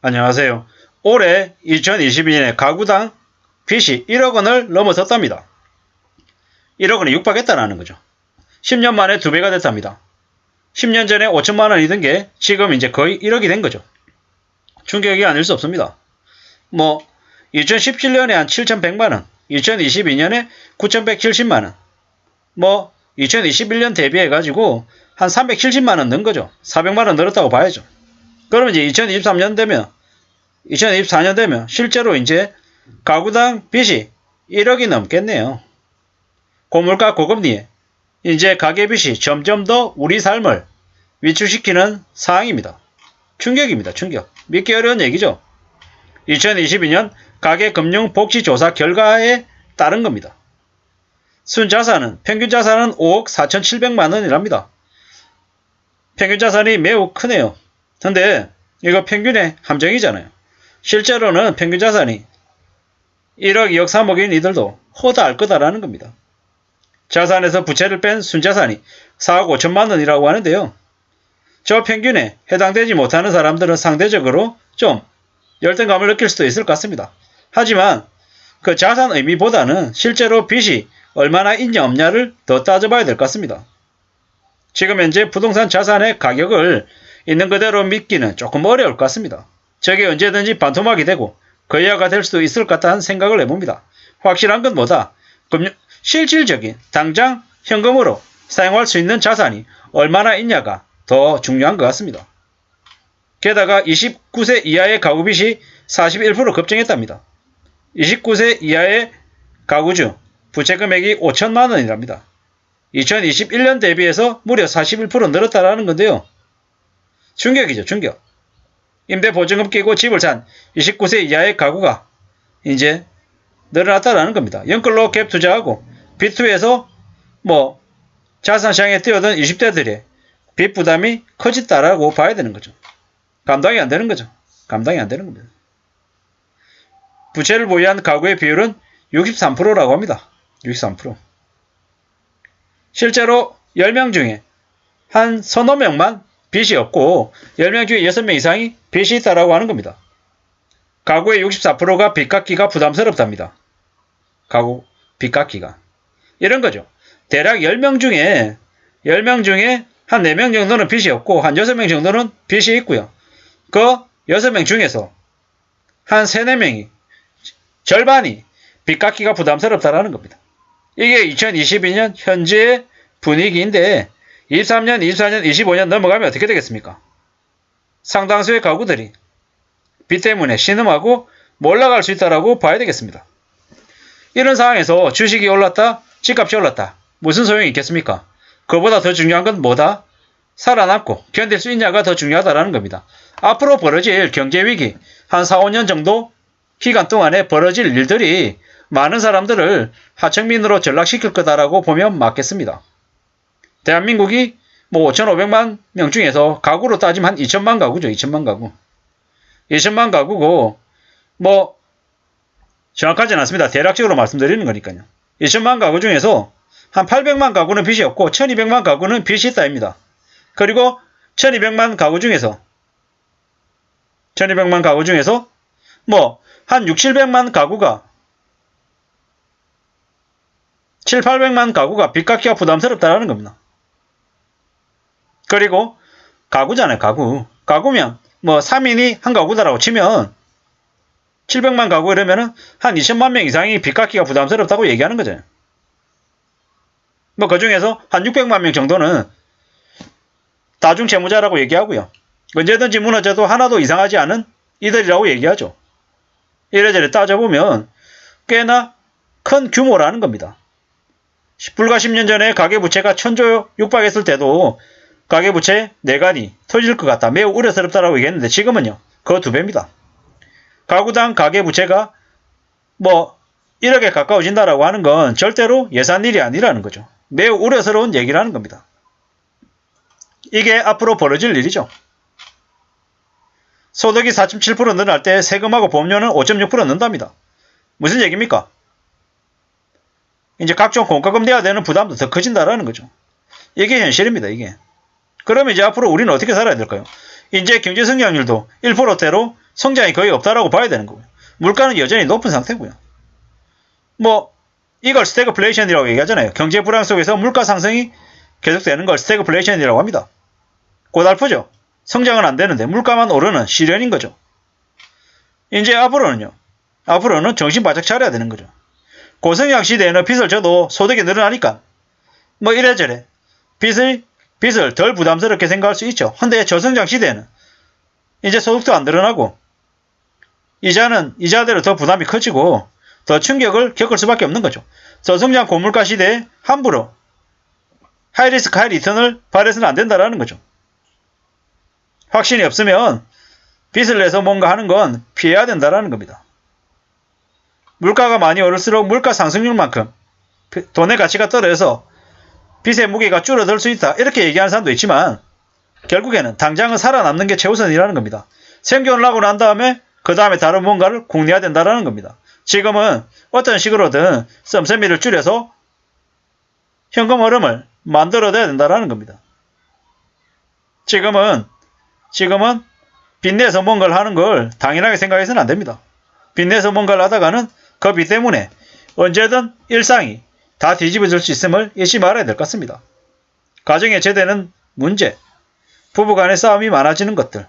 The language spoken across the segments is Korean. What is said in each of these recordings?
안녕하세요. 올해 2022년에 가구당 빚이 1억 원을 넘어섰답니다. 1억 원에 육박했다는 거죠. 10년 만에 2배가 됐답니다. 10년 전에 5천만 원이던 게 지금 이제 거의 1억이 된 거죠. 충격이 아닐 수 없습니다. 2017년에 한 7,100만 원, 2022년에 9,170만 원, 2021년 대비해가지고 한 370만 원 는 거죠. 400만 원 늘었다고 봐야죠. 그러면 이제 2024년 되면 실제로 이제 가구당 빚이 1억이 넘겠네요. 고물가 고금리에 이제 가계빚이 점점 더 우리 삶을 위축시키는 상황입니다. 충격입니다. 충격. 믿기 어려운 얘기죠. 2022년 가계금융복지조사 결과에 따른 겁니다. 평균 자산은 5억 4,700만 원이랍니다. 평균 자산이 매우 크네요. 근데 이거 평균의 함정이잖아요. 실제로는 평균 자산이 1억, 2억, 3억인 이들도 허다할 거다라는 겁니다. 자산에서 부채를 뺀 순자산이 4억 5천만 원이라고 하는데요. 저 평균에 해당되지 못하는 사람들은 상대적으로 좀 열등감을 느낄 수도 있을 것 같습니다. 하지만 그 자산 의미보다는 실제로 빚이 얼마나 있냐 없냐를 더 따져봐야 될 것 같습니다. 지금 현재 부동산 자산의 가격을 있는 그대로 믿기는 조금 어려울 것 같습니다. 저게 언제든지 반토막이 되고 거래가 될 수도 있을 것 같다는 생각을 해봅니다. 확실한 건 뭐다? 실질적인 당장 현금으로 사용할 수 있는 자산이 얼마나 있냐가 더 중요한 것 같습니다. 게다가 29세 이하의 가구 빚이 41% 급증했답니다. 29세 이하의 가구 중 부채 금액이 5천만 원이랍니다. 2021년 대비해서 무려 41% 늘었다라는 건데요. 충격이죠, 충격. 임대보증금 끼고 집을 산 29세 이하의 가구가 이제 늘어났다라는 겁니다. 연끌로 갭 투자하고 빚투에서 자산시장에 뛰어든 20대들의 빚 부담이 커졌다라고 봐야 되는 거죠. 감당이 안 되는 거죠. 감당이 안 되는 겁니다. 부채를 보유한 가구의 비율은 63%라고 합니다. 63%. 실제로 10명 중에 한 서너 명만 빚이 없고 10명 중에 6명 이상이 빚이 있다라고 하는 겁니다. 가구의 64%가 빚 갚기가 부담스럽답니다. 가구 빚 갚기가. 이런 거죠. 대략 10명 중에 한 4명 정도는 빚이 없고 한 6명 정도는 빚이 있고요. 그 6명 중에서 한 3, 4명이 절반이 빚 갚기가 부담스럽다라는 겁니다. 이게 2022년 현재의 분위기인데 23년, 24년, 25년 넘어가면 어떻게 되겠습니까? 상당수의 가구들이 빚 때문에 신음하고 몰락할 수 있다라고 봐야 되겠습니다. 이런 상황에서 주식이 올랐다, 집값이 올랐다. 무슨 소용이 있겠습니까? 그보다 더 중요한 건 뭐다? 살아남고 견딜 수 있냐가 더 중요하다라는 겁니다. 앞으로 벌어질 경제위기, 한 4, 5년 정도 기간 동안에 벌어질 일들이 많은 사람들을 하청민으로 전락시킬 거다라고 보면 맞겠습니다. 대한민국이 5,500만 명 중에서 가구로 따지면 한 2천만 가구죠. 2천만 가구. 2천만 가구고 정확하지는 않습니다. 대략적으로 말씀드리는 거니까요. 2천만 가구 중에서 한 800만 가구는 빚이 없고 1200만 가구는 빚이 있다입니다. 그리고 1200만 가구 중에서 한 6, 700만 가구가 7, 800만 가구가 빚 갚기가 부담스럽다는 겁니다. 그리고 가구잖아요. 가구면 3인이 한 가구다라고 치면 700만 가구 이러면은 한 2천만 명 이상이 빚 갚기가 부담스럽다고 얘기하는 거잖아요. 그 중에서 한 600만 명 정도는 다중채무자라고 얘기하고요. 언제든지 무너져도 하나도 이상하지 않은 이들이라고 얘기하죠. 이래저래 따져보면 꽤나 큰 규모라는 겁니다. 불과 10년 전에 가계부채가 1000조 육박했을 때도 가계부채 내간이 터질 것 같다. 매우 우려스럽다라고 얘기했는데 지금은요. 그 2배입니다. 가구당 가계부채가 1억에 가까워진다라고 하는 건 절대로 예산일이 아니라는 거죠. 매우 우려스러운 얘기라는 겁니다. 이게 앞으로 벌어질 일이죠. 소득이 4.7% 늘어날 때 세금하고 보험료는 5.6% 는답니다. 무슨 얘기입니까? 이제 각종 공과금 내야 되는 부담도 더 커진다라는 거죠. 이게 현실입니다. 이게. 그러면 이제 앞으로 우리는 어떻게 살아야 될까요? 이제 경제 성장률도 1%대로 성장이 거의 없다라고 봐야 되는 거고요. 물가는 여전히 높은 상태고요. 뭐 이걸 스태그플레이션이라고 얘기하잖아요. 경제 불황 속에서 물가 상승이 계속되는 걸 스태그플레이션이라고 합니다. 고달프죠. 성장은 안 되는데 물가만 오르는 시련인 거죠. 이제 앞으로는 정신 바짝 차려야 되는 거죠. 고성장 시대에는 빚을 져도 소득이 늘어나니까 뭐 이래저래 빚을 덜 부담스럽게 생각할 수 있죠. 근데 저성장 시대에는 이제 소득도 안 늘어나고 이자는 이자대로 더 부담이 커지고 더 충격을 겪을 수밖에 없는 거죠. 저성장 고물가 시대에 함부로 하이리스크 하이리턴을 발휘해서는 안 된다라는 거죠. 확신이 없으면 빚을 내서 뭔가 하는 건 피해야 된다라는 겁니다. 물가가 많이 오를수록 물가 상승률만큼 돈의 가치가 떨어져서 빚의 무게가 줄어들 수 있다. 이렇게 얘기하는 사람도 있지만 결국에는 당장은 살아남는 게 최우선이라는 겁니다. 생존을 하고 난 다음에 그 다음에 다른 뭔가를 궁리해야 된다는 겁니다. 지금은 어떤 식으로든 씀씀이를 줄여서 현금 흐름을 만들어내야 된다는 겁니다. 지금은 빚내서 뭔가를 하는 걸 당연하게 생각해서는 안 됩니다. 빚내서 뭔가를 하다가는 그 빚 때문에 언제든 일상이 다 뒤집어질 수 있음을 잊지 말아야 될 것 같습니다. 가정에 제대는 문제, 부부간의 싸움이 많아지는 것들,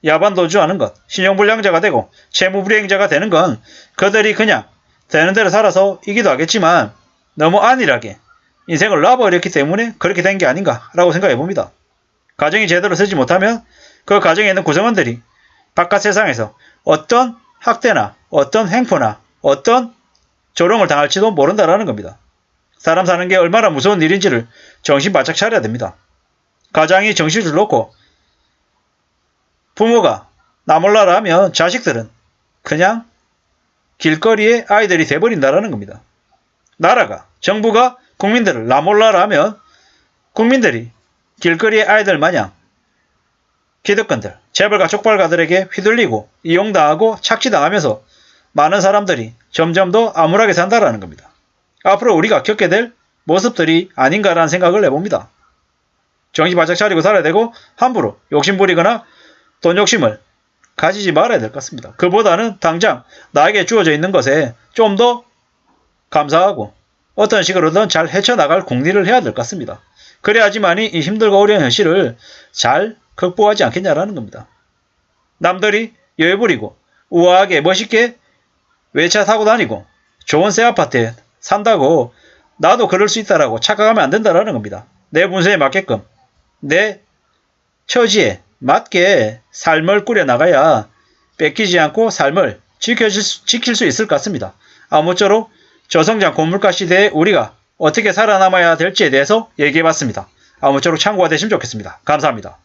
야반도주하는 것, 신용불량자가 되고 채무불이행자가 되는 건 그들이 그냥 되는 대로 살아서 이기도 하겠지만 너무 안일하게 인생을 놔버렸기 때문에 그렇게 된 게 아닌가라고 생각해 봅니다. 가정이 제대로 서지 못하면 그 가정에 있는 구성원들이 바깥 세상에서 어떤 학대나 어떤 횡포나 어떤 조롱을 당할지도 모른다라는 겁니다. 사람 사는 게 얼마나 무서운 일인지를 정신 바짝 차려야 됩니다. 가장이 정신줄 놓고 부모가 나 몰라라 하면 자식들은 그냥 길거리의 아이들이 돼버린다라는 겁니다. 나라가, 정부가 국민들을 나 몰라라 하면 국민들이 길거리의 아이들 마냥 기득권들, 재벌가 족발가들에게 휘둘리고 이용당하고 착취당하면서 많은 사람들이 점점 더 암울하게 산다라는 겁니다. 앞으로 우리가 겪게 될 모습들이 아닌가라는 생각을 해봅니다. 정신 바짝 차리고 살아야 되고 함부로 욕심부리거나 돈 욕심을 가지지 말아야 될 것 같습니다. 그보다는 당장 나에게 주어져 있는 것에 좀 더 감사하고 어떤 식으로든 잘 헤쳐나갈 궁리를 해야 될 것 같습니다. 그래야지만이 이 힘들고 어려운 현실을 잘 극복하지 않겠냐라는 겁니다. 남들이 여유 부리고 우아하게 멋있게 외차 타고 다니고 좋은 새 아파트에 산다고 나도 그럴 수 있다라고 착각하면 안 된다라는 겁니다. 내 분수에 맞게끔 내 처지에 맞게 삶을 꾸려나가야 뺏기지 않고 삶을 지킬 수 있을 것 같습니다. 아무쪼록 저성장 고물가 시대에 우리가 어떻게 살아남아야 될지에 대해서 얘기해봤습니다. 아무쪼록 참고가 되시면 좋겠습니다. 감사합니다.